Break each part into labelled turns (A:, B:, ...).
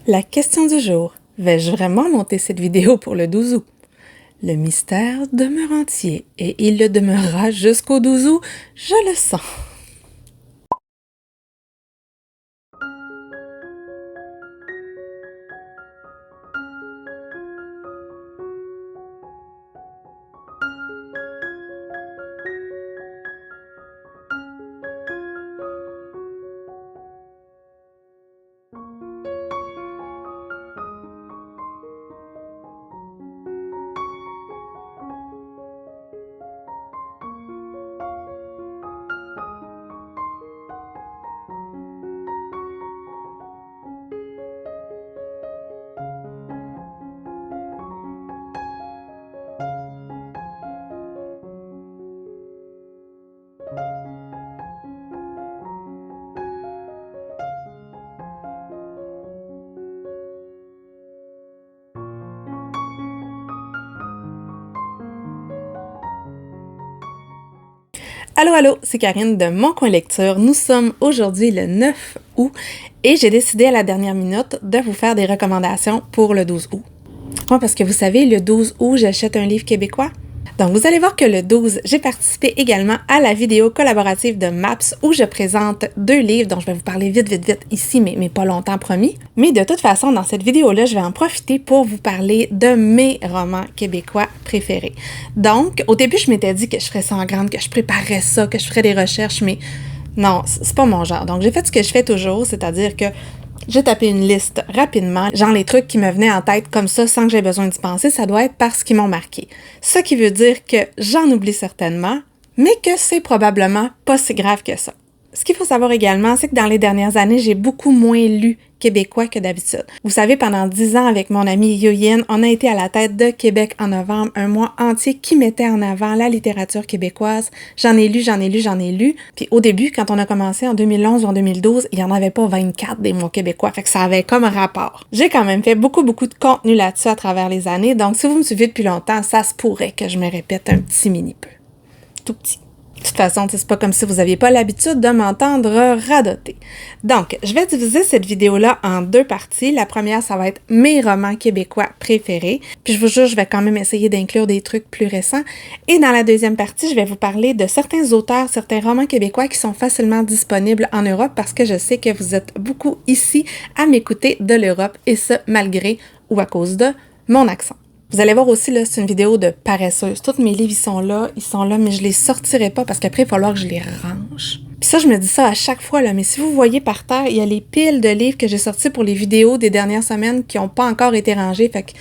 A: La question du jour, vais-je vraiment monter cette vidéo pour le 12 août? Le mystère demeure entier et il le demeurera jusqu'au 12 août, je le sens. Allô, allô, c'est Karine de Mon Coin Lecture. Nous sommes aujourd'hui le 9 août et j'ai décidé à la dernière minute de vous faire des recommandations pour le 12 août. Ouais, parce que vous savez, le 12 août, j'achète un livre québécois. Donc, vous allez voir que le 12, j'ai participé également à la vidéo collaborative de Maps où je présente 2 livres dont je vais vous parler vite ici, mais pas longtemps promis. Mais de toute façon, dans cette vidéo-là, je vais en profiter pour vous parler de mes romans québécois préférés. Donc, au début, je m'étais dit que je ferais ça en grande, que je préparerais ça, que je ferais des recherches, mais non, c'est pas mon genre. Donc, j'ai fait ce que je fais toujours, c'est-à-dire que j'ai tapé une liste rapidement, genre les trucs qui me venaient en tête comme ça sans que j'aie besoin d'y penser, ça doit être parce qu'ils m'ont marqué. Ce qui veut dire que j'en oublie certainement, mais que c'est probablement pas si grave que ça. Ce qu'il faut savoir également, c'est que dans les dernières années, j'ai beaucoup moins lu québécois que d'habitude. Vous savez, pendant 10 ans, avec mon amie Yoyin, on a été à la tête de Québec en novembre, un mois entier qui mettait en avant la littérature québécoise. J'en ai lu. Puis au début, quand on a commencé en 2011 ou en 2012, il n'y en avait pas 24 des mots québécois, fait que ça avait comme rapport. J'ai quand même fait beaucoup de contenu là-dessus à travers les années, donc si vous me suivez depuis longtemps, ça se pourrait que je me répète un petit mini peu. Tout petit. De toute façon, c'est pas comme si vous n'aviez pas l'habitude de m'entendre radoter. Donc, je vais diviser cette vidéo-là en 2 parties. La première, ça va être mes romans québécois préférés. Puis je vous jure, je vais quand même essayer d'inclure des trucs plus récents. Et dans la deuxième partie, je vais vous parler de certains auteurs, certains romans québécois qui sont facilement disponibles en Europe parce que je sais que vous êtes beaucoup ici à m'écouter de l'Europe et ce, malgré ou à cause de mon accent. Vous allez voir aussi, là, c'est une vidéo de paresseuse. Tous mes livres, ils sont là, mais je les sortirai pas parce qu'après, il va falloir que je les range. Puis ça, je me dis ça à chaque fois, là, mais si vous voyez par terre, il y a les piles de livres que j'ai sortis pour les vidéos des dernières semaines qui n'ont pas encore été rangés, fait que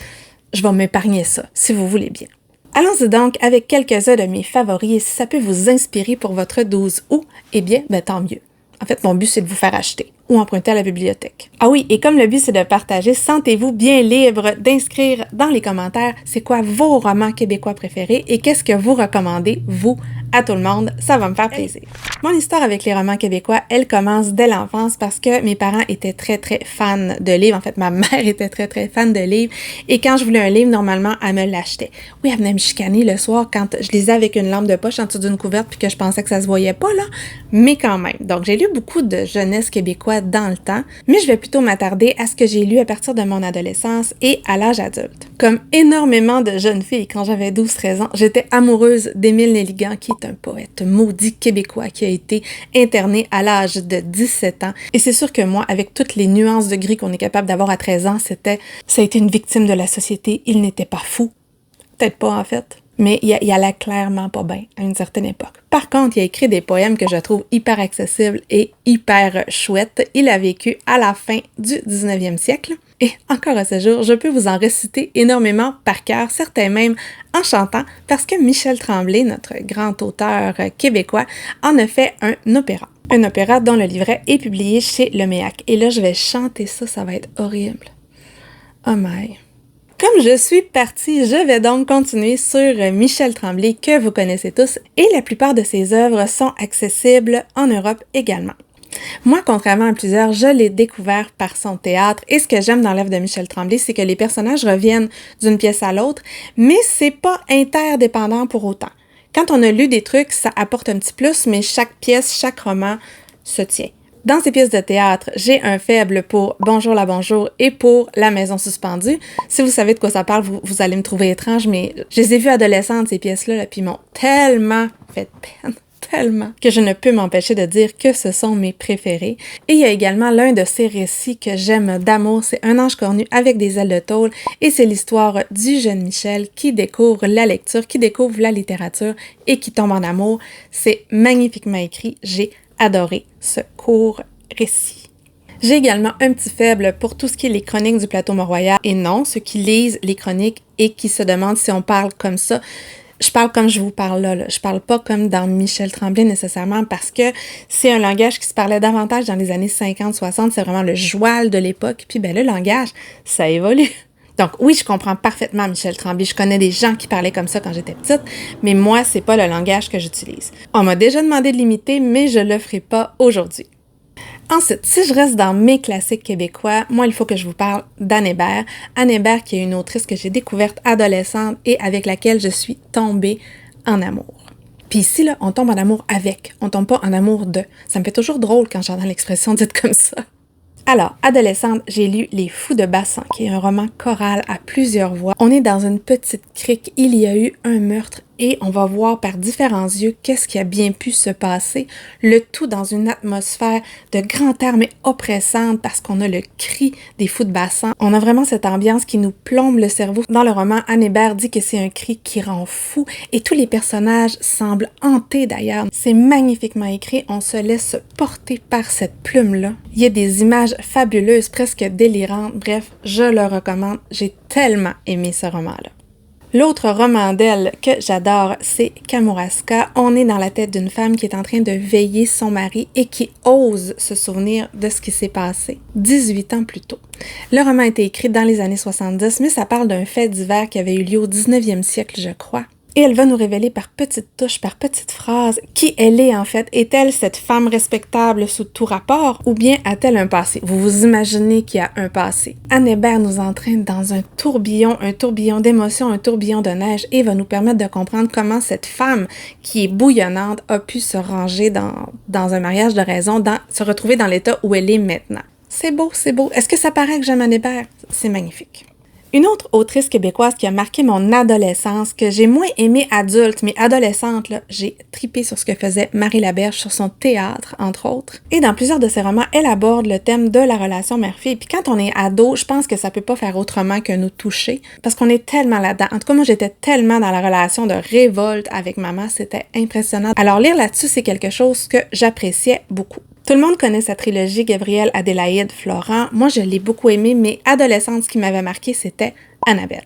A: je vais m'épargner ça, si vous voulez bien. Allons-y donc avec quelques-uns de mes favoris, et si ça peut vous inspirer pour votre 12 août, eh bien, tant mieux. En fait, mon but, c'est de vous faire acheter ou emprunter à la bibliothèque. Ah oui, et comme le but, c'est de partager, sentez-vous bien libre d'inscrire dans les commentaires c'est quoi vos romans québécois préférés et qu'est-ce que vous recommandez, vous, à tout le monde. Ça va me faire plaisir. Mon histoire avec les romans québécois, elle commence dès l'enfance parce que mes parents étaient très fans de livres. En fait, ma mère était très fan de livres. Et quand je voulais un livre, normalement, elle me l'achetait. Oui, elle venait me chicaner le soir quand je lisais avec une lampe de poche en dessous d'une couverte puis que je pensais que ça se voyait pas, là. Mais quand même. Donc, j'ai lu beaucoup de jeunesse québécois dans le temps, mais je vais plutôt m'attarder à ce que j'ai lu à partir de mon adolescence et à l'âge adulte. Comme énormément de jeunes filles, quand j'avais 12-13 ans, j'étais amoureuse d'Émile Nelligan, qui est un poète maudit québécois qui a été interné à l'âge de 17 ans. Et c'est sûr que moi, avec toutes les nuances de gris qu'on est capable d'avoir à 13 ans, ça a été une victime de la société. Il n'était pas fou. Peut-être pas, en fait. Mais il allait clairement pas bien à une certaine époque. Par contre, il a écrit des poèmes que je trouve hyper accessibles et hyper chouettes. Il a vécu à la fin du 19e siècle. Et encore à ce jour, je peux vous en réciter énormément par cœur, certains même en chantant, parce que Michel Tremblay, notre grand auteur québécois, en a fait un opéra. Un opéra dont le livret est publié chez Le Méac. Et là, je vais chanter ça, ça va être horrible. Oh my... Comme je suis partie, je vais donc continuer sur Michel Tremblay, que vous connaissez tous, et la plupart de ses œuvres sont accessibles en Europe également. Moi, contrairement à plusieurs, je l'ai découvert par son théâtre, et ce que j'aime dans l'œuvre de Michel Tremblay, c'est que les personnages reviennent d'une pièce à l'autre, mais c'est pas interdépendant pour autant. Quand on a lu des trucs, ça apporte un petit plus, mais chaque pièce, chaque roman se tient. Dans ces pièces de théâtre, j'ai un faible pour Bonjour la Bonjour et pour La Maison suspendue. Si vous savez de quoi ça parle, vous allez me trouver étrange, mais je les ai vues adolescentes, ces pièces-là, là, puis ils m'ont tellement fait peine. Tellement que je ne peux m'empêcher de dire que ce sont mes préférés. Et il y a également l'un de ces récits que j'aime d'amour, c'est Un ange cornu avec des ailes de tôle, et c'est l'histoire du jeune Michel qui découvre la lecture, qui découvre la littérature et qui tombe en amour. C'est magnifiquement écrit, j'ai adoré ce court récit. J'ai également un petit faible pour tout ce qui est les chroniques du plateau Mont-Royal. Et non, ceux qui lisent les chroniques et qui se demandent si on parle comme ça, je parle comme je vous parle là. Je parle pas comme dans Michel Tremblay nécessairement parce que c'est un langage qui se parlait davantage dans les années 50-60. C'est vraiment le joual de l'époque. Puis ben le langage, ça évolue. Donc oui, je comprends parfaitement Michel Tremblay. Je connais des gens qui parlaient comme ça quand j'étais petite, mais moi, c'est pas le langage que j'utilise. On m'a déjà demandé de l'imiter, mais je le ferai pas aujourd'hui. Ensuite, si je reste dans mes classiques québécois, moi, il faut que je vous parle d'Anne Hébert. Anne Hébert, qui est une autrice que j'ai découverte adolescente et avec laquelle je suis tombée en amour. Puis ici, là, on tombe en amour avec, on tombe pas en amour de. Ça me fait toujours drôle quand j'entends l'expression dite comme ça. Alors, adolescente, j'ai lu Les Fous de Bassan, qui est un roman choral à plusieurs voix. On est dans une petite crique, il y a eu un meurtre et on va voir par différents yeux qu'est-ce qui a bien pu se passer, le tout dans une atmosphère de grand air mais oppressante parce qu'on a le cri des Fous de Bassan. On a vraiment cette ambiance qui nous plombe le cerveau. Dans le roman, Anne Hébert dit que c'est un cri qui rend fou et tous les personnages semblent hantés d'ailleurs. C'est magnifiquement écrit, on se laisse porter par cette plume-là. Il y a des images fabuleuses, presque délirantes. Bref, je le recommande. J'ai tellement aimé ce roman-là. L'autre roman d'elle que j'adore, c'est Kamouraska. On est dans la tête d'une femme qui est en train de veiller son mari et qui ose se souvenir de ce qui s'est passé 18 ans plus tôt. Le roman a été écrit dans les années 70, mais ça parle d'un fait divers qui avait eu lieu au 19e siècle, je crois. Et elle va nous révéler par petites touches, par petites phrases, qui elle est en fait. Est-elle cette femme respectable sous tout rapport ou bien a-t-elle un passé? Vous vous imaginez qu'il y a un passé. Anne Hébert nous entraîne dans un tourbillon d'émotions, un tourbillon de neige et va nous permettre de comprendre comment cette femme qui est bouillonnante a pu se ranger dans un mariage de raison, se retrouver dans l'état où elle est maintenant. C'est beau, c'est beau. Est-ce que ça paraît que j'aime Anne Hébert? C'est magnifique. Une autre autrice québécoise qui a marqué mon adolescence, que j'ai moins aimée adulte, mais adolescente, là, j'ai tripé sur ce que faisait Marie Laberge, sur son théâtre, entre autres. Et dans plusieurs de ses romans, elle aborde le thème de la relation mère-fille. Puis quand on est ado, je pense que ça peut pas faire autrement que nous toucher, parce qu'on est tellement là-dedans. En tout cas, moi, j'étais tellement dans la relation de révolte avec maman, c'était impressionnant. Alors, lire là-dessus, c'est quelque chose que j'appréciais beaucoup. Tout le monde connaît sa trilogie Gabrielle, Adélaïde, Florent. Moi, je l'ai beaucoup aimée, mais adolescente, ce qui m'avait marqué, c'était Annabelle.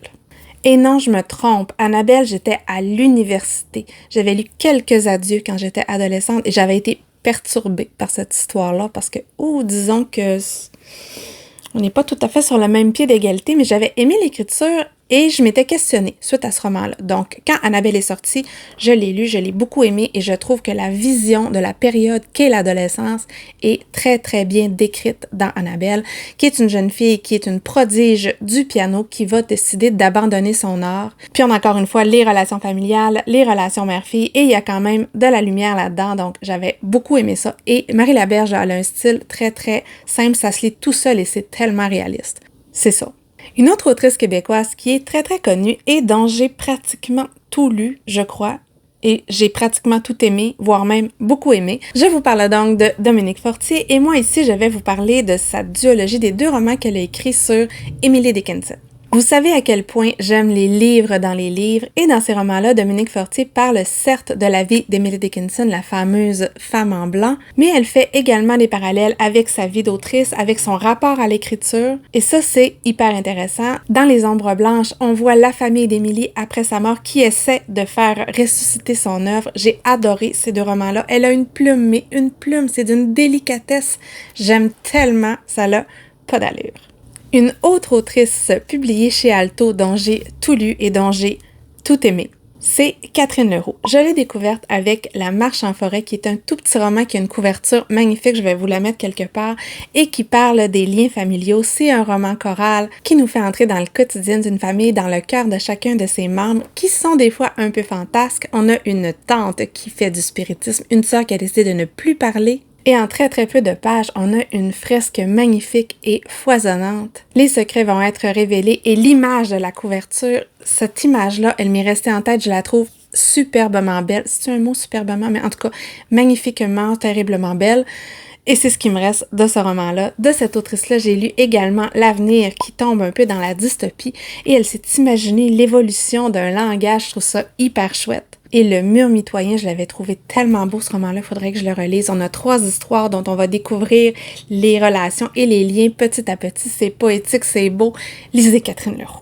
A: Et non, je me trompe. Annabelle, j'étais à l'université. J'avais lu quelques adieux quand j'étais adolescente et j'avais été perturbée par cette histoire-là parce que, disons que on n'est pas tout à fait sur le même pied d'égalité, mais j'avais aimé l'écriture et je m'étais questionnée suite à ce roman-là. Donc, quand Annabelle est sortie, je l'ai lu, je l'ai beaucoup aimé et je trouve que la vision de la période qu'est l'adolescence est très, très bien décrite dans Annabelle, qui est une jeune fille, qui est une prodige du piano, qui va décider d'abandonner son art. Puis on a encore une fois les relations familiales, les relations mère-fille et il y a quand même de la lumière là-dedans, donc j'avais beaucoup aimé ça. Et Marie Laberge, elle a un style très, très simple, ça se lit tout seul et c'est tellement réaliste. C'est ça. Une autre autrice québécoise qui est très très connue et dont j'ai pratiquement tout lu, je crois, et j'ai pratiquement tout aimé, voire même beaucoup aimé. Je vous parle donc de Dominique Fortier et moi ici je vais vous parler de sa duologie des 2 romans qu'elle a écrits sur Emily Dickinson. Vous savez à quel point j'aime les livres dans les livres et dans ces romans-là, Dominique Fortier parle certes de la vie d'Emily Dickinson, la fameuse femme en blanc, mais elle fait également des parallèles avec sa vie d'autrice, avec son rapport à l'écriture et ça c'est hyper intéressant. Dans Les Ombres Blanches, on voit la famille d'Emily après sa mort qui essaie de faire ressusciter son œuvre. J'ai adoré ces 2 romans-là. Elle a une plume, mais une plume, c'est d'une délicatesse. J'aime tellement, ça n'a pas d'allure. Une autre autrice publiée chez Alto dont j'ai tout lu et dont j'ai tout aimé, c'est Catherine Leroux. Je l'ai découverte avec La Marche en forêt, qui est un tout petit roman qui a une couverture magnifique, je vais vous la mettre quelque part, et qui parle des liens familiaux. C'est un roman choral qui nous fait entrer dans le quotidien d'une famille, dans le cœur de chacun de ses membres, qui sont des fois un peu fantasques. On a une tante qui fait du spiritisme, une sœur qui a décidé de ne plus parler Et en très très peu de pages, on a une fresque magnifique et foisonnante. Les secrets vont être révélés et l'image de la couverture, cette image-là, elle m'est restée en tête, je la trouve superbement belle. C'est un mot superbement, mais en tout cas, magnifiquement, terriblement belle. Et c'est ce qui me reste de ce roman-là. De cette autrice-là, j'ai lu également L'avenir qui tombe un peu dans la dystopie et elle s'est imaginée l'évolution d'un langage. Je trouve ça hyper chouette. Et Le mur mitoyen, je l'avais trouvé tellement beau ce roman-là, il faudrait que je le relise. On a 3 histoires dont on va découvrir les relations et les liens petit à petit. C'est poétique, c'est beau. Lisez Catherine Leroux.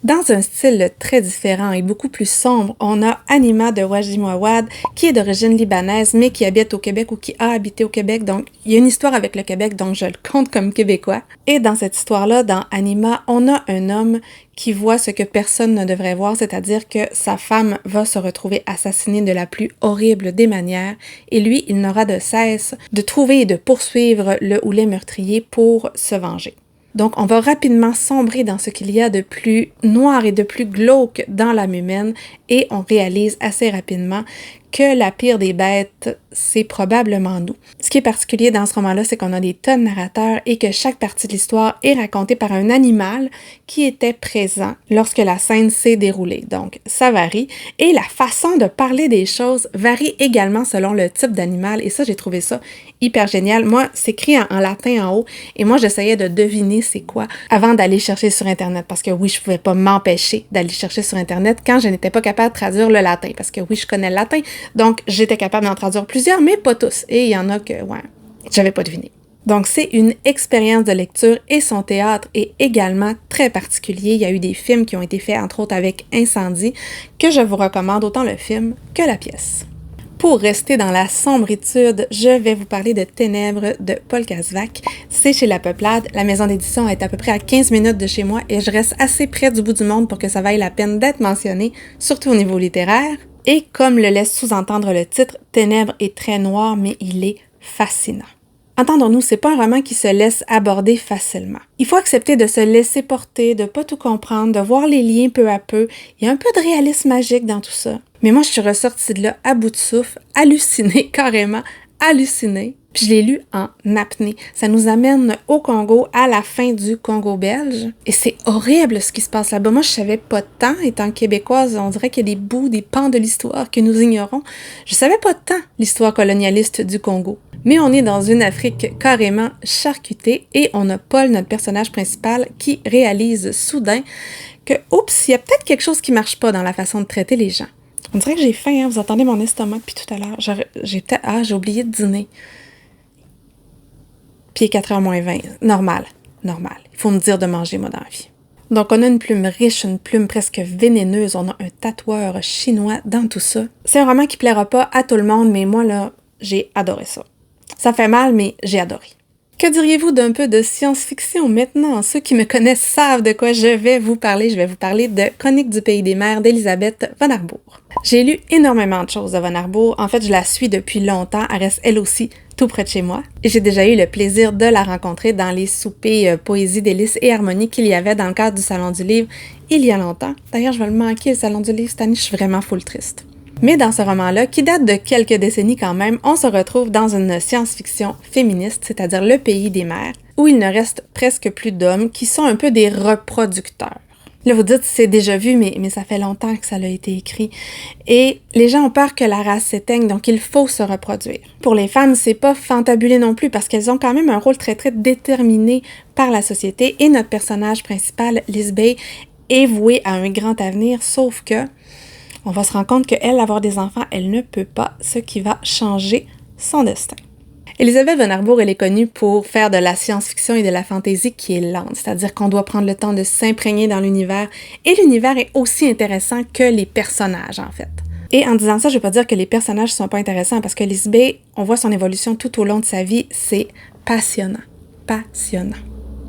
A: Dans un style très différent et beaucoup plus sombre, on a Anima de Waji Mouawad, qui est d'origine libanaise, mais qui habite au Québec ou qui a habité au Québec. Donc, il y a une histoire avec le Québec, donc je le compte comme québécois. Et dans cette histoire-là, dans Anima, on a un homme qui voit ce que personne ne devrait voir, c'est-à-dire que sa femme va se retrouver assassinée de la plus horrible des manières, et lui, il n'aura de cesse de trouver et de poursuivre le ou les meurtriers pour se venger. Donc, on va rapidement sombrer dans ce qu'il y a de plus noir et de plus glauque dans l'âme humaine et on réalise assez rapidement que la pire des bêtes, c'est probablement nous. Ce qui est particulier dans ce roman-là, c'est qu'on a des tonnes de narrateurs et que chaque partie de l'histoire est racontée par un animal qui était présent lorsque la scène s'est déroulée. Donc, ça varie. Et la façon de parler des choses varie également selon le type d'animal. Et ça, j'ai trouvé ça hyper génial. Moi, c'est écrit en latin en haut et moi, j'essayais de deviner c'est quoi avant d'aller chercher sur Internet. Parce que oui, je pouvais pas m'empêcher d'aller chercher sur Internet quand je n'étais pas capable de traduire le latin. Parce que oui, je connais le latin. Donc, j'étais capable d'en traduire plusieurs, mais pas tous. Et il y en a que, ouais, j'avais pas deviné. Donc, c'est une expérience de lecture et son théâtre est également très particulier. Il y a eu des films qui ont été faits, entre autres avec Incendie, que je vous recommande autant le film que la pièce. Pour rester dans la sombritude, je vais vous parler de Ténèbres de Paul Casvac. C'est chez La Peuplade. La maison d'édition est à peu près à 15 minutes de chez moi et je reste assez près du bout du monde pour que ça vaille la peine d'être mentionné, surtout au niveau littéraire. Et comme le laisse sous-entendre le titre, Ténèbres est très noir, mais il est fascinant. Entendons-nous, c'est pas un roman qui se laisse aborder facilement. Il faut accepter de se laisser porter, de pas tout comprendre, de voir les liens peu à peu. Il y a un peu de réalisme magique dans tout ça. Mais moi, je suis ressortie de là à bout de souffle, hallucinée, carrément hallucinée. Puis je l'ai lu en apnée. Ça nous amène au Congo, à la fin du Congo belge. Et c'est horrible ce qui se passe là-bas. Moi, je savais pas tant, étant québécoise, on dirait qu'il y a des bouts, des pans de l'histoire que nous ignorons. Je savais pas tant l'histoire colonialiste du Congo. Mais on est dans une Afrique carrément charcutée et on a Paul, notre personnage principal, qui réalise soudain que, oups, il y a peut-être quelque chose qui marche pas dans la façon de traiter les gens. On dirait que j'ai faim, hein? Vous entendez mon estomac depuis tout à l'heure. J'ai oublié de dîner. Puis 4h moins 20. Normal. Il faut me dire de manger, moi, dans la vie. Donc, on a une plume riche, une plume presque vénéneuse. On a un tatoueur chinois dans tout ça. C'est un roman qui plaira pas à tout le monde, mais moi, là, j'ai adoré ça. Ça fait mal, mais j'ai adoré. Que diriez-vous d'un peu de science-fiction maintenant? Ceux qui me connaissent savent de quoi je vais vous parler. Je vais vous parler de Chroniques du pays des mers d'Elisabeth von Arbour. J'ai lu énormément de choses de von Arbour. En fait, je la suis depuis longtemps. Elle reste elle aussi tout près de chez moi. Et j'ai déjà eu le plaisir de la rencontrer dans les soupers Poésie, délices et harmonie qu'il y avait dans le cadre du Salon du Livre il y a longtemps. D'ailleurs, je vais le manquer, le Salon du Livre cette année. Je suis vraiment full triste. Mais dans ce roman-là, qui date de quelques décennies quand même, on se retrouve dans une science-fiction féministe, c'est-à-dire le pays des mers, où il ne reste presque plus d'hommes qui sont un peu des reproducteurs. Là, vous dites, c'est déjà vu, mais ça fait longtemps que ça a été écrit. Et les gens ont peur que la race s'éteigne, donc il faut se reproduire. Pour les femmes, c'est pas fantabulé non plus, parce qu'elles ont quand même un rôle très, très déterminé par la société, et notre personnage principal, Lisbeth, est vouée à un grand avenir, sauf que on va se rendre compte qu'elle, avoir des enfants, elle ne peut pas, ce qui va changer son destin. Elisabeth von Arbour, elle est connue pour faire de la science-fiction et de la fantaisie qui est lente, c'est-à-dire qu'on doit prendre le temps de s'imprégner dans l'univers, et l'univers est aussi intéressant que les personnages, en fait. Et en disant ça, je veux pas dire que les personnages sont pas intéressants, parce que Lisbeth, on voit son évolution tout au long de sa vie, c'est passionnant. Passionnant.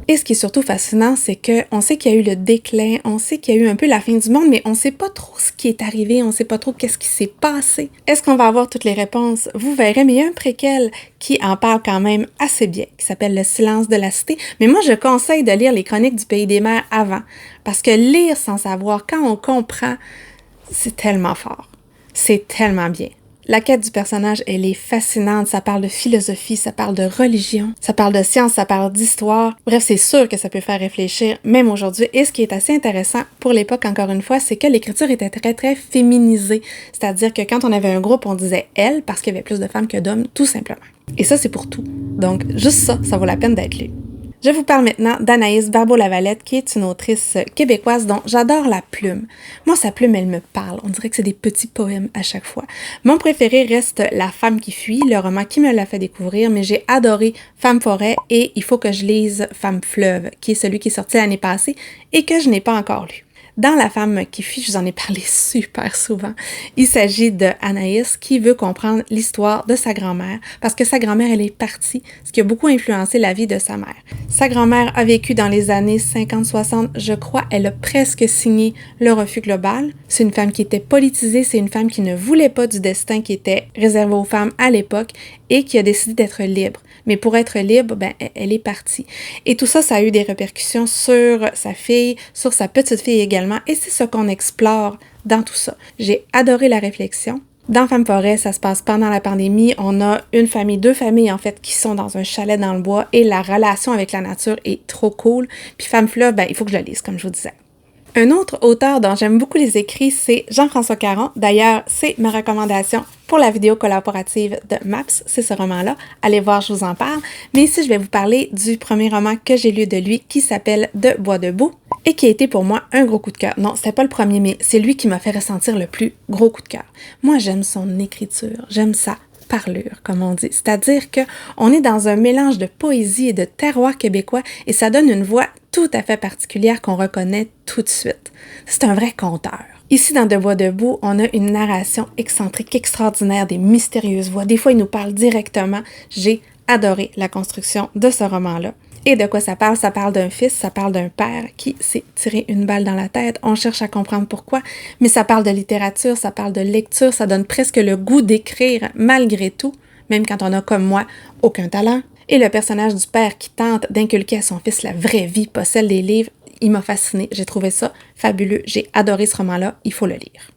A: Et ce qui est surtout fascinant, c'est qu'on sait qu'il y a eu le déclin, on sait qu'il y a eu un peu la fin du monde, mais on sait pas trop ce qui est arrivé, on sait pas trop qu'est-ce qui s'est passé. Est-ce qu'on va avoir toutes les réponses? Vous verrez, mais il y a un préquel qui en parle quand même assez bien, qui s'appelle Le silence de la cité. Mais moi, je conseille de lire les Chroniques du pays des mers avant, parce que lire sans savoir, quand on comprend, c'est tellement fort. C'est tellement bien. La quête du personnage, elle est fascinante. Ça parle de philosophie, ça parle de religion, ça parle de science, ça parle d'histoire. Bref, c'est sûr que ça peut faire réfléchir, même aujourd'hui. Et ce qui est assez intéressant pour l'époque, encore une fois, c'est que l'écriture était très, très féminisée. C'est-à-dire que quand on avait un groupe, on disait « elle » parce qu'il y avait plus de femmes que d'hommes, tout simplement. Et ça, c'est pour tout. Donc, juste ça, ça vaut la peine d'être lu. Je vous parle maintenant d'Anaïs Barbeau-Lavalette, qui est une autrice québécoise dont j'adore la plume. Moi, sa plume, elle me parle. On dirait que c'est des petits poèmes à chaque fois. Mon préféré reste La femme qui fuit, le roman qui me l'a fait découvrir, mais j'ai adoré Femme forêt et il faut que je lise Femme fleuve, qui est celui qui est sorti l'année passée et que je n'ai pas encore lu. Dans La femme qui fuit, je vous en ai parlé super souvent. Il s'agit de Anaïs qui veut comprendre l'histoire de sa grand-mère parce que sa grand-mère, elle est partie, ce qui a beaucoup influencé la vie de sa mère. Sa grand-mère a vécu dans les années 50-60, je crois, elle a presque signé le refus global. C'est une femme qui était politisée, c'est une femme qui ne voulait pas du destin qui était réservé aux femmes à l'époque et qui a décidé d'être libre. Mais pour être libre, elle est partie. Et tout ça, ça a eu des répercussions sur sa fille, sur sa petite-fille également, et c'est ce qu'on explore dans tout ça. J'ai adoré la réflexion. Dans Femme forêt, ça se passe pendant la pandémie. On a deux familles en fait, qui sont dans un chalet dans le bois et la relation avec la nature est trop cool. Puis Femme fleuve, il faut que je le lise, comme je vous disais. Un autre auteur dont j'aime beaucoup les écrits, c'est Jean-François Caron. D'ailleurs, c'est ma recommandation pour la vidéo collaborative de Maps, c'est ce roman-là. Allez voir, je vous en parle. Mais ici, je vais vous parler du premier roman que j'ai lu de lui qui s'appelle De bois debout et qui a été pour moi un gros coup de cœur. Non, c'était pas le premier, mais c'est lui qui m'a fait ressentir le plus gros coup de cœur. Moi, j'aime son écriture, j'aime sa parlure, comme on dit. C'est-à-dire qu'on est dans un mélange de poésie et de terroir québécois et ça donne une voix tout à fait particulière qu'on reconnaît tout de suite. C'est un vrai conteur. Ici, dans De bois debout, on a une narration excentrique, extraordinaire, des mystérieuses voix. Des fois, il nous parle directement. J'ai adoré la construction de ce roman-là. Et de quoi ça parle? Ça parle d'un fils, ça parle d'un père qui s'est tiré une balle dans la tête. On cherche à comprendre pourquoi, mais ça parle de littérature, ça parle de lecture, ça donne presque le goût d'écrire malgré tout, même quand on a, comme moi, aucun talent. Et le personnage du père qui tente d'inculquer à son fils la vraie vie, pas celle des livres, il m'a fascinée. J'ai trouvé ça fabuleux. J'ai adoré ce roman-là. Il faut le lire.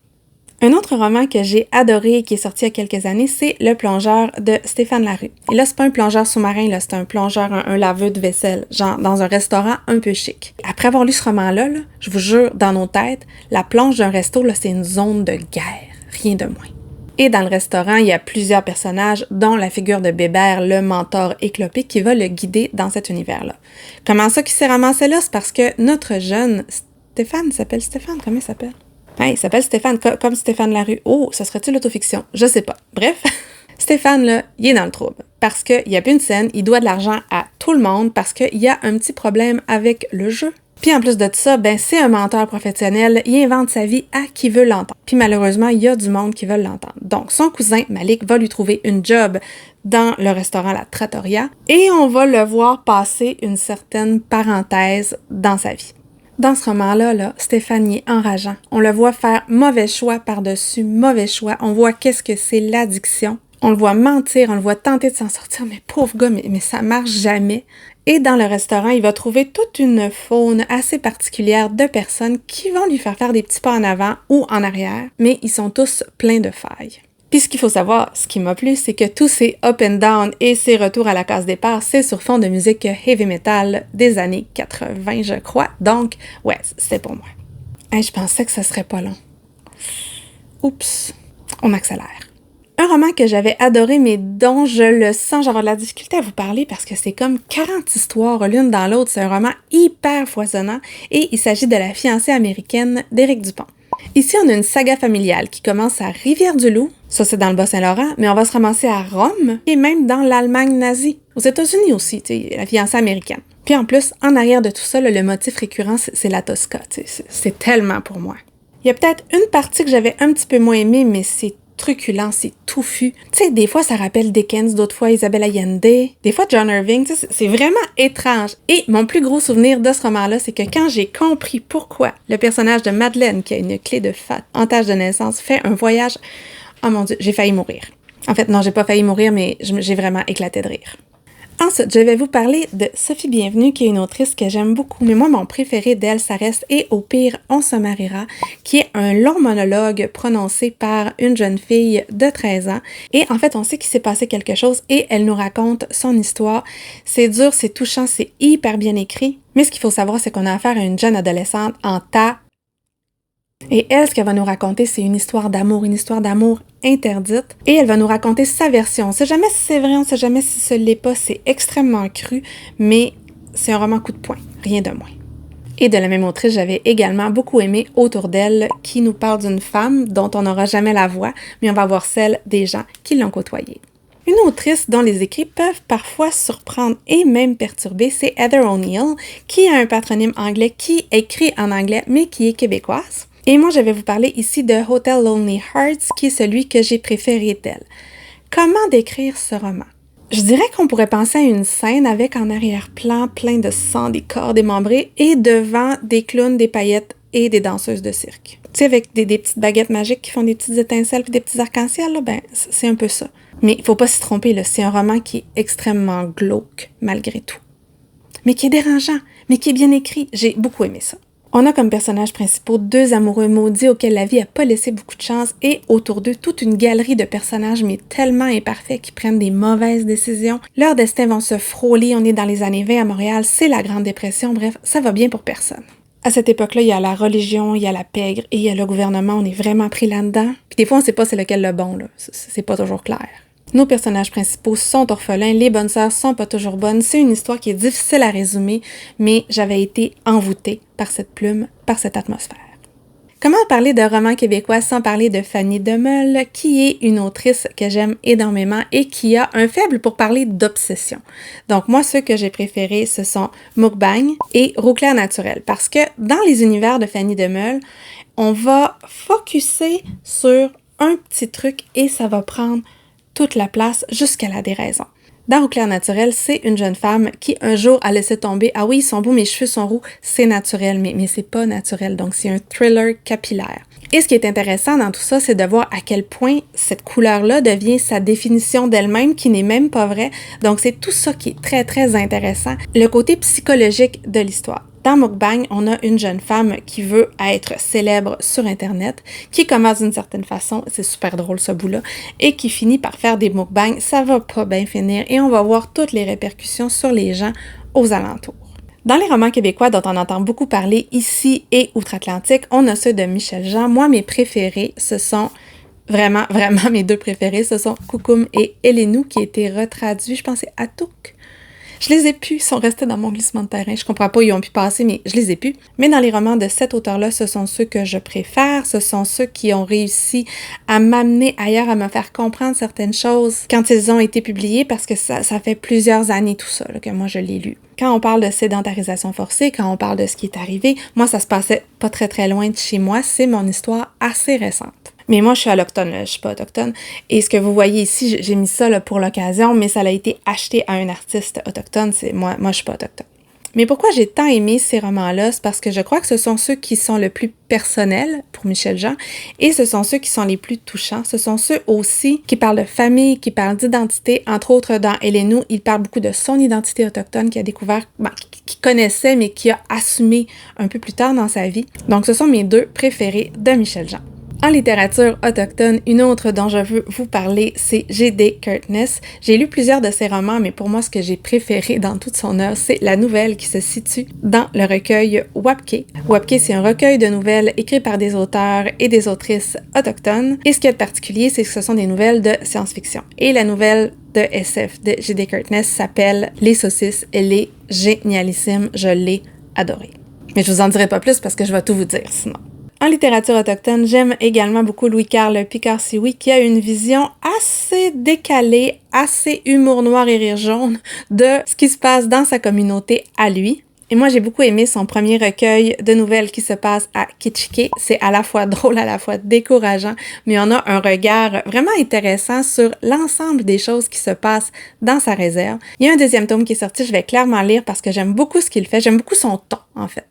A: Un autre roman que j'ai adoré et qui est sorti il y a quelques années, c'est Le plongeur de Stéphane Larue. Et là, c'est pas un plongeur sous-marin, là, c'est un plongeur, un laveur de vaisselle, genre dans un restaurant un peu chic. Après avoir lu ce roman-là, je vous jure, dans nos têtes, la plonge d'un resto, là, c'est une zone de guerre, rien de moins. Et dans le restaurant, il y a plusieurs personnages, dont la figure de Bébert, le mentor éclopé, qui va le guider dans cet univers-là. Comment ça qu'il s'est ramassé là? C'est parce que notre jeune Stéphane, il s'appelle Stéphane, comment il s'appelle? Il s'appelle Stéphane, comme Stéphane Larue. Oh, ça serait-il l'autofiction? Je sais pas. Bref, Stéphane, là, il est dans le trouble. Parce qu'il y a plus une scène, il doit de l'argent à tout le monde parce qu'il y a un petit problème avec le jeu. Puis en plus de ça, c'est un menteur professionnel, il invente sa vie à qui veut l'entendre. Puis malheureusement, il y a du monde qui veut l'entendre. Donc son cousin, Malik, va lui trouver une job dans le restaurant La Trattoria et on va le voir passer une certaine parenthèse dans sa vie. Dans ce roman-là, Stéphane est enrageant. On le voit faire mauvais choix par-dessus mauvais choix. On voit qu'est-ce que c'est l'addiction. On le voit mentir, on le voit tenter de s'en sortir, mais pauvre gars, mais ça marche jamais. Et dans le restaurant, il va trouver toute une faune assez particulière de personnes qui vont lui faire des petits pas en avant ou en arrière, mais ils sont tous pleins de failles. Puis ce qu'il faut savoir, ce qui m'a plu, c'est que tous ces up and down et ces retours à la case départ, c'est sur fond de musique heavy metal des années 80, je crois. Donc, ouais, c'était pour moi. Je pensais que ça serait pas long. Oups, on accélère. Un roman que j'avais adoré, mais dont je le sens, j'aurai de la difficulté à vous parler parce que c'est comme 40 histoires l'une dans l'autre. C'est un roman hyper foisonnant et il s'agit de La fiancée américaine d'Éric Dupont. Ici, on a une saga familiale qui commence à Rivière-du-Loup, ça c'est dans le Bas-Saint-Laurent, mais on va se ramasser à Rome et même dans l'Allemagne nazie. Aux États-Unis aussi, la fiancée américaine. Puis en plus, en arrière de tout ça, le motif récurrent, c'est la Tosca. C'est tellement pour moi. Il y a peut-être une partie que j'avais un petit peu moins aimée, mais c'est truculent, c'est touffu. Tu sais, des fois, ça rappelle Dickens, d'autres fois Isabelle Allende, des fois John Irving, c'est vraiment étrange. Et mon plus gros souvenir de ce roman-là, c'est que quand j'ai compris pourquoi le personnage de Madeleine, qui a une clé de fat en tâche de naissance, fait un voyage, oh mon Dieu, j'ai failli mourir. En fait, non, j'ai pas failli mourir, mais j'ai vraiment éclaté de rire. Ensuite, je vais vous parler de Sophie Bienvenue, qui est une autrice que j'aime beaucoup. Mais moi, mon préféré d'elle, ça reste « Et au pire, on se mariera », qui est un long monologue prononcé par une jeune fille de 13 ans. Et en fait, on sait qu'il s'est passé quelque chose et elle nous raconte son histoire. C'est dur, c'est touchant, c'est hyper bien écrit. Mais ce qu'il faut savoir, c'est qu'on a affaire à une jeune adolescente en tas. Et elle, ce qu'elle va nous raconter, c'est une histoire d'amour interdite. Et elle va nous raconter sa version. On ne sait jamais si c'est vrai, on ne sait jamais si ce l'est pas. C'est extrêmement cru, mais c'est un roman coup de poing, rien de moins. Et de la même autrice, j'avais également beaucoup aimé Autour d'elle, qui nous parle d'une femme dont on n'aura jamais la voix, mais on va voir celle des gens qui l'ont côtoyée. Une autrice dont les écrits peuvent parfois surprendre et même perturber, c'est Heather O'Neill, qui a un patronyme anglais, qui écrit en anglais, mais qui est québécoise. Et moi, je vais vous parler ici de Hotel Lonely Hearts, qui est celui que j'ai préféré d'elle. Comment décrire ce roman? Je dirais qu'on pourrait penser à une scène avec en arrière-plan plein de sang, des corps démembrés, et devant des clowns, des paillettes et des danseuses de cirque. Tu sais, avec des petites baguettes magiques qui font des petites étincelles et des petits arcs-en-ciel, là, ben, c'est un peu ça. Mais il faut pas s'y tromper, là, c'est un roman qui est extrêmement glauque, malgré tout. Mais qui est dérangeant, mais qui est bien écrit. J'ai beaucoup aimé ça. On a comme personnages principaux deux amoureux maudits auxquels la vie n'a pas laissé beaucoup de chance et autour d'eux toute une galerie de personnages mais tellement imparfaits qui prennent des mauvaises décisions. Leurs destins vont se frôler, on est dans les années 20 à Montréal, c'est la Grande Dépression, bref, ça va bien pour personne. À cette époque-là, il y a la religion, il y a la pègre et il y a le gouvernement, on est vraiment pris là-dedans. Puis des fois, on ne sait pas c'est lequel le bon, là, c'est pas toujours clair. Nos personnages principaux sont orphelins, les bonnes sœurs sont pas toujours bonnes. C'est une histoire qui est difficile à résumer, mais j'avais été envoûtée par cette plume, par cette atmosphère. Comment parler de roman québécois sans parler de Fanny Demeule, qui est une autrice que j'aime énormément et qui a un faible pour parler d'obsession. Donc moi, ceux que j'ai préférés, ce sont Mukbang et Roux clair naturel, parce que dans les univers de Fanny Demeule, on va focusser sur un petit truc et ça va prendre toute la place jusqu'à la déraison. Dans Roux clair naturel, c'est une jeune femme qui un jour a laissé tomber « Ah oui, ils sont beaux, mes cheveux sont roux, c'est naturel, mais c'est pas naturel. » Donc c'est un thriller capillaire. Et ce qui est intéressant dans tout ça, c'est de voir à quel point cette couleur-là devient sa définition d'elle-même, qui n'est même pas vraie. Donc c'est tout ça qui est très, très intéressant. Le côté psychologique de l'histoire. Dans Mukbang, on a une jeune femme qui veut être célèbre sur Internet, qui commence d'une certaine façon, c'est super drôle ce bout-là, et qui finit par faire des mukbangs. Ça va pas bien finir et on va voir toutes les répercussions sur les gens aux alentours. Dans les romans québécois dont on entend beaucoup parler ici et outre-Atlantique, on a ceux de Michel Jean. Moi, mes préférés, ce sont vraiment mes deux préférés, ce sont Coucoum et Elénou, qui a été retraduits, je pense, c'est Atouk. Je les ai plus, ils sont restés dans mon glissement de terrain. Je comprends pas, ils ont pu passer, mais je les ai plus. Mais dans les romans de cet auteur-là, ce sont ceux que je préfère. Ce sont ceux qui ont réussi à m'amener ailleurs, à me faire comprendre certaines choses quand ils ont été publiés, parce que ça fait plusieurs années tout ça, là, que moi je l'ai lu. Quand on parle de sédentarisation forcée, quand on parle de ce qui est arrivé, moi ça se passait pas très très loin de chez moi. C'est mon histoire assez récente. Mais moi, je suis allochtone, je suis pas autochtone. Et ce que vous voyez ici, j'ai mis ça là, pour l'occasion, mais ça a été acheté à un artiste autochtone. Moi, je suis pas autochtone. Mais pourquoi j'ai tant aimé ces romans-là? C'est parce que je crois que ce sont ceux qui sont le plus personnels pour Michel Jean et ce sont ceux qui sont les plus touchants. Ce sont ceux aussi qui parlent de famille, qui parlent d'identité. Entre autres, dans Elénou, il parle beaucoup de son identité autochtone qu'il a découvert, qu'il connaissait, mais qui a assumé un peu plus tard dans sa vie. Donc, ce sont mes deux préférés de Michel Jean. En littérature autochtone, une autre dont je veux vous parler, c'est J.D. Curtness. J'ai lu plusieurs de ses romans, mais pour moi, ce que j'ai préféré dans toute son œuvre, c'est la nouvelle qui se situe dans le recueil Wapke. Wapke, c'est un recueil de nouvelles écrits par des auteurs et des autrices autochtones. Et ce qui est particulier, c'est que ce sont des nouvelles de science-fiction. Et la nouvelle de SF de J.D. Curtness s'appelle Les saucisses. Elle est génialissime, je l'ai adorée. Mais je vous en dirai pas plus parce que je vais tout vous dire sinon. En littérature autochtone, j'aime également beaucoup Louis-Carl Picard-Sioui qui a une vision assez décalée, assez humour noir et rire jaune de ce qui se passe dans sa communauté à lui. Et moi, j'ai beaucoup aimé son premier recueil de nouvelles qui se passe à Kitchike. C'est à la fois drôle, à la fois décourageant, mais on a un regard vraiment intéressant sur l'ensemble des choses qui se passent dans sa réserve. Il y a un deuxième tome qui est sorti, je vais clairement lire parce que j'aime beaucoup ce qu'il fait, j'aime beaucoup son ton, en fait.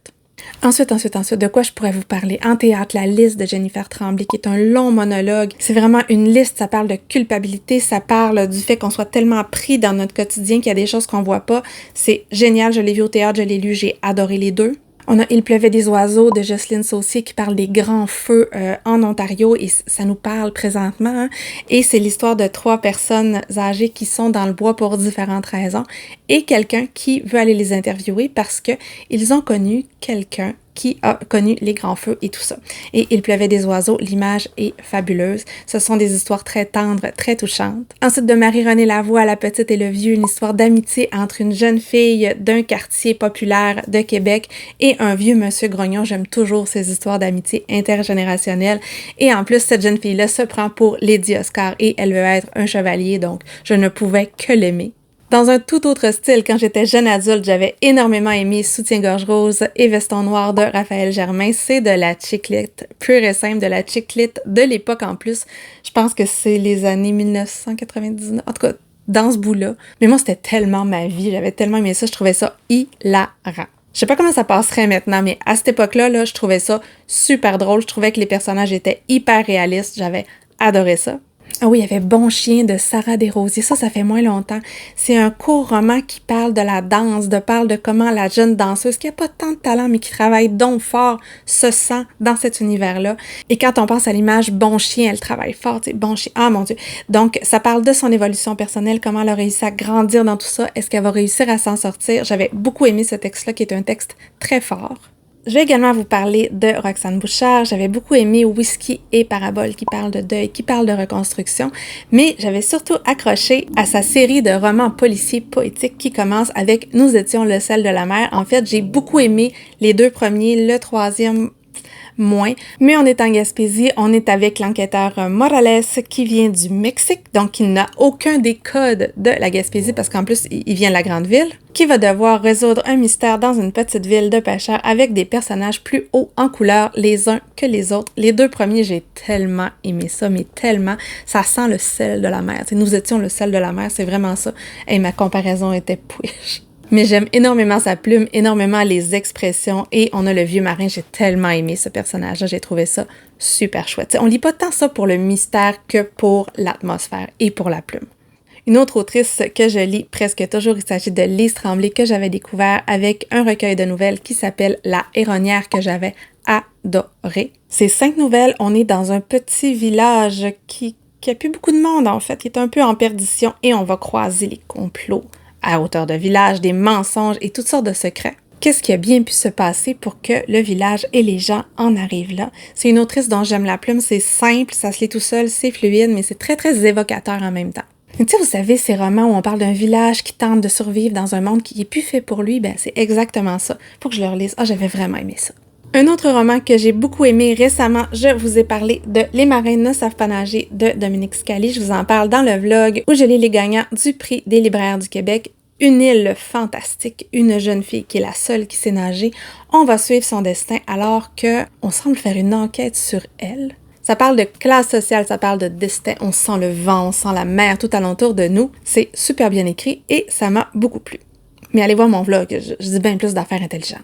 A: Ensuite, de quoi je pourrais vous parler? En théâtre, La liste de Jennifer Tremblay, qui est un long monologue. C'est vraiment une liste, ça parle de culpabilité, ça parle du fait qu'on soit tellement pris dans notre quotidien qu'il y a des choses qu'on voit pas. C'est génial, je l'ai vu au théâtre, je l'ai lu, j'ai adoré les deux. On a Il pleuvait des oiseaux de Jocelyne Saucier qui parle des grands feux en Ontario et ça nous parle présentement. Hein? Et c'est l'histoire de 3 personnes âgées qui sont dans le bois pour différentes raisons et quelqu'un qui veut aller les interviewer parce que ils ont connu quelqu'un qui a connu les grands feux et tout ça. Et Il pleuvait des oiseaux, l'image est fabuleuse. Ce sont des histoires très tendres, très touchantes. Ensuite, de Marie-Renée Lavoie, La petite et le vieux, une histoire d'amitié entre une jeune fille d'un quartier populaire de Québec et un vieux monsieur grognon. J'aime toujours ces histoires d'amitié intergénérationnelle. Et en plus, cette jeune fille-là se prend pour Lady Oscar et elle veut être un chevalier, donc je ne pouvais que l'aimer. Dans un tout autre style, quand j'étais jeune adulte, j'avais énormément aimé Soutien-gorge rose et Veston noir de Raphaël Germain. C'est de la chick lit, pure et simple, de la chick lit de l'époque en plus. Je pense que c'est les années 1999, en tout cas, dans ce bout-là. Mais moi, c'était tellement ma vie, j'avais tellement aimé ça, je trouvais ça hilarant. Je sais pas comment ça passerait maintenant, mais à cette époque-là, je trouvais ça super drôle. Je trouvais que les personnages étaient hyper réalistes, j'avais adoré ça. Ah oui, il y avait Bon chien de Sarah Desrosiers. Ça fait moins longtemps. C'est un court roman qui parle de la danse, parle de comment la jeune danseuse qui a pas tant de talent mais qui travaille donc fort se sent dans cet univers-là. Et quand on pense à l'image Bon chien, elle travaille fort, tu sais, Bon chien. Ah mon Dieu. Donc, ça parle de son évolution personnelle, comment elle a réussi à grandir dans tout ça. Est-ce qu'elle va réussir à s'en sortir? J'avais beaucoup aimé ce texte-là qui est un texte très fort. Je vais également vous parler de Roxane Bouchard. J'avais beaucoup aimé Whisky et Parabole qui parle de deuil, qui parle de reconstruction, mais j'avais surtout accroché à sa série de romans policiers poétiques qui commence avec Nous étions le sel de la mer. En fait, j'ai beaucoup aimé les 2 premiers, le 3e moins, mais on est en Gaspésie, on est avec l'enquêteur Morales qui vient du Mexique, donc il n'a aucun des codes de la Gaspésie parce qu'en plus il vient de la grande ville, qui va devoir résoudre un mystère dans une petite ville de pêcheurs avec des personnages plus hauts en couleur les uns que les autres. Les 2 premiers, j'ai tellement aimé ça, mais tellement, ça sent le sel de la mer. T'sais, nous étions le sel de la mer, c'est vraiment ça. Et ma comparaison était pouiche. Mais j'aime énormément sa plume, énormément les expressions et on a le vieux marin, j'ai tellement aimé ce personnage-là, j'ai trouvé ça super chouette. T'sais, on lit pas tant ça pour le mystère que pour l'atmosphère et pour la plume. Une autre autrice que je lis presque toujours, il s'agit de Lise Tremblay que j'avais découvert avec un recueil de nouvelles qui s'appelle La Héronnière que j'avais adoré. C'est 5 nouvelles, on est dans un petit village qui a plus beaucoup de monde en fait, qui est un peu en perdition et on va croiser les complots à hauteur de village, des mensonges et toutes sortes de secrets. Qu'est-ce qui a bien pu se passer pour que le village et les gens en arrivent là? C'est une autrice dont j'aime la plume, c'est simple, ça se lit tout seul, c'est fluide, mais c'est très très évocateur en même temps. Tu sais, vous savez, ces romans où on parle d'un village qui tente de survivre dans un monde qui est plus fait pour lui, ben c'est exactement ça. Faut que je le relise. Ah, j'avais vraiment aimé ça. Un autre roman que j'ai beaucoup aimé récemment, je vous ai parlé de Les marins ne savent pas nager de Dominique Scali. Je vous en parle dans le vlog où je lis les gagnants du prix des libraires du Québec. Une île fantastique, une jeune fille qui est la seule qui sait nager. On va suivre son destin alors que on semble faire une enquête sur elle. Ça parle de classe sociale, ça parle de destin, on sent le vent, on sent la mer tout alentour de nous. C'est super bien écrit et ça m'a beaucoup plu. Mais allez voir mon vlog, je dis bien plus d'affaires intelligentes.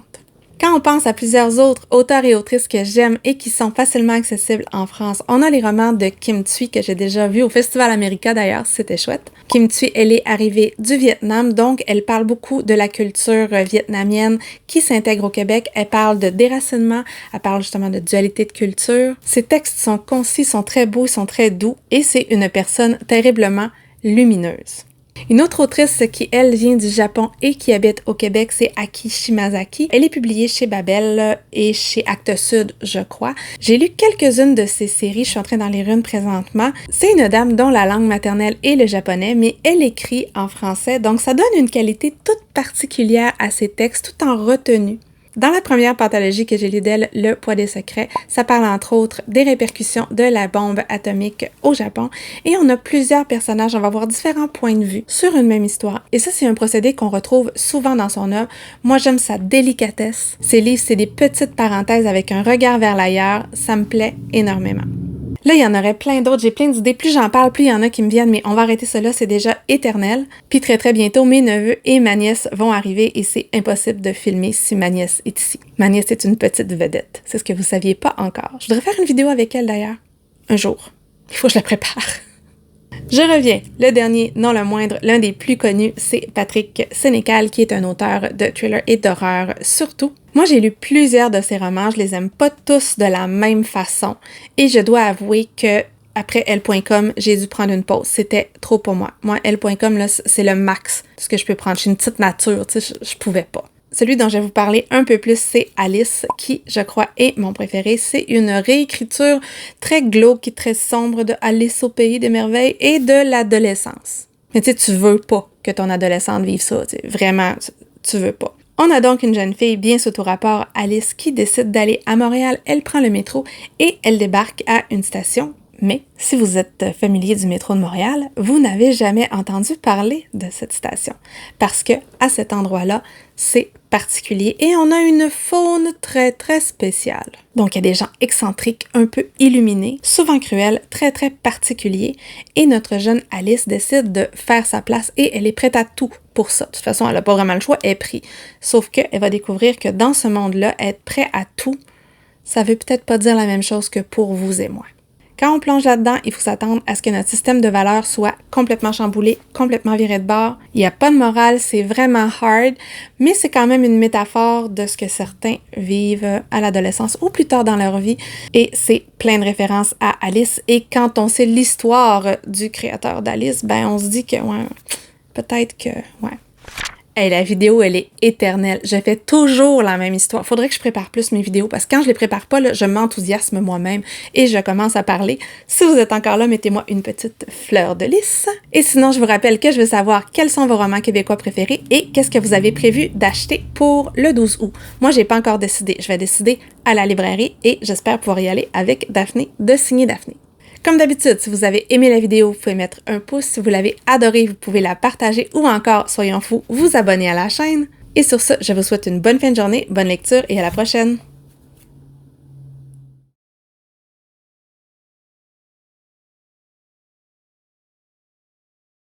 A: Quand on pense à plusieurs autres auteurs et autrices que j'aime et qui sont facilement accessibles en France, on a les romans de Kim Thuy que j'ai déjà vu au Festival America d'ailleurs, c'était chouette. Kim Thuy, elle est arrivée du Vietnam, donc elle parle beaucoup de la culture vietnamienne qui s'intègre au Québec. Elle parle de déracinement, elle parle justement de dualité de culture. Ses textes sont concis, sont très beaux, sont très doux et c'est une personne terriblement lumineuse. Une autre autrice qui, elle, vient du Japon et qui habite au Québec, c'est Aki Shimazaki. Elle est publiée chez Babel et chez Actes Sud, je crois. J'ai lu quelques-unes de ses séries, je suis en train d'en lire une présentement. C'est une dame dont la langue maternelle est le japonais, mais elle écrit en français, donc ça donne une qualité toute particulière à ses textes, tout en retenue. Dans la première pathologie que j'ai lue d'elle, Le poids des secrets, ça parle entre autres des répercussions de la bombe atomique au Japon et on a plusieurs personnages, on va avoir différents points de vue sur une même histoire. Et ça, c'est un procédé qu'on retrouve souvent dans son œuvre. Moi, j'aime sa délicatesse. Ses livres, c'est des petites parenthèses avec un regard vers l'ailleurs, ça me plaît énormément. Là, il y en aurait plein d'autres, j'ai plein d'idées. Plus j'en parle, plus il y en a qui me viennent, mais on va arrêter cela, c'est déjà éternel. Puis très très bientôt, mes neveux et ma nièce vont arriver et c'est impossible de filmer si ma nièce est ici. Ma nièce est une petite vedette, c'est ce que vous saviez pas encore. Je voudrais faire une vidéo avec elle d'ailleurs, un jour. Il faut que je la prépare. Je reviens. Le dernier, non le moindre, l'un des plus connus, c'est Patrick Sénécal, qui est un auteur de thriller et d'horreur surtout. Moi, j'ai lu plusieurs de ses romans, je les aime pas tous de la même façon. Et je dois avouer que après Elle.com, j'ai dû prendre une pause. C'était trop pour moi. Moi, Elle.com, là, c'est le max de ce que je peux prendre. Je suis une petite nature, tu sais, je pouvais pas. Celui dont je vais vous parler un peu plus, c'est Alice, qui, je crois, est mon préféré. C'est une réécriture très glauque et très sombre de Alice au pays des merveilles et de l'adolescence. Mais tu sais, tu veux pas que ton adolescente vive ça, tu sais, vraiment, tu veux pas. On a donc une jeune fille bien sous tout rapport, Alice, qui décide d'aller à Montréal. Elle prend le métro et elle débarque à une station. Mais si vous êtes familier du métro de Montréal, vous n'avez jamais entendu parler de cette station. Parce que à cet endroit-là, c'est particulier et on a une faune très très spéciale. Donc il y a des gens excentriques, un peu illuminés, souvent cruels, très très particuliers. Et notre jeune Alice décide de faire sa place et elle est prête à tout pour ça. De toute façon, elle n'a pas vraiment le choix, elle est prise. Sauf qu'elle va découvrir que dans ce monde-là, être prêt à tout, ça veut peut-être pas dire la même chose que pour vous et moi. Quand on plonge là-dedans, il faut s'attendre à ce que notre système de valeurs soit complètement chamboulé, complètement viré de bord. Il n'y a pas de morale, c'est vraiment hard, mais c'est quand même une métaphore de ce que certains vivent à l'adolescence ou plus tard dans leur vie. Et c'est plein de références à Alice. Et quand on sait l'histoire du créateur d'Alice, ben on se dit que, ouais, peut-être que, ouais. Hey, la vidéo, elle est éternelle. Je fais toujours la même histoire. Faudrait que je prépare plus mes vidéos parce que quand je les prépare pas, là, je m'enthousiasme moi-même et je commence à parler. Si vous êtes encore là, mettez-moi une petite fleur de lys. Et sinon, je vous rappelle que je veux savoir quels sont vos romans québécois préférés et qu'est-ce que vous avez prévu d'acheter pour le 12 août. Moi, j'ai pas encore décidé. Je vais décider à la librairie et j'espère pouvoir y aller avec Daphné de Signer Daphné. Comme d'habitude, si vous avez aimé la vidéo, vous pouvez mettre un pouce. Si vous l'avez adorée, vous pouvez la partager ou encore, soyons fous, vous abonner à la chaîne. Et sur ce, je vous souhaite une bonne fin de journée, bonne lecture et à la prochaine!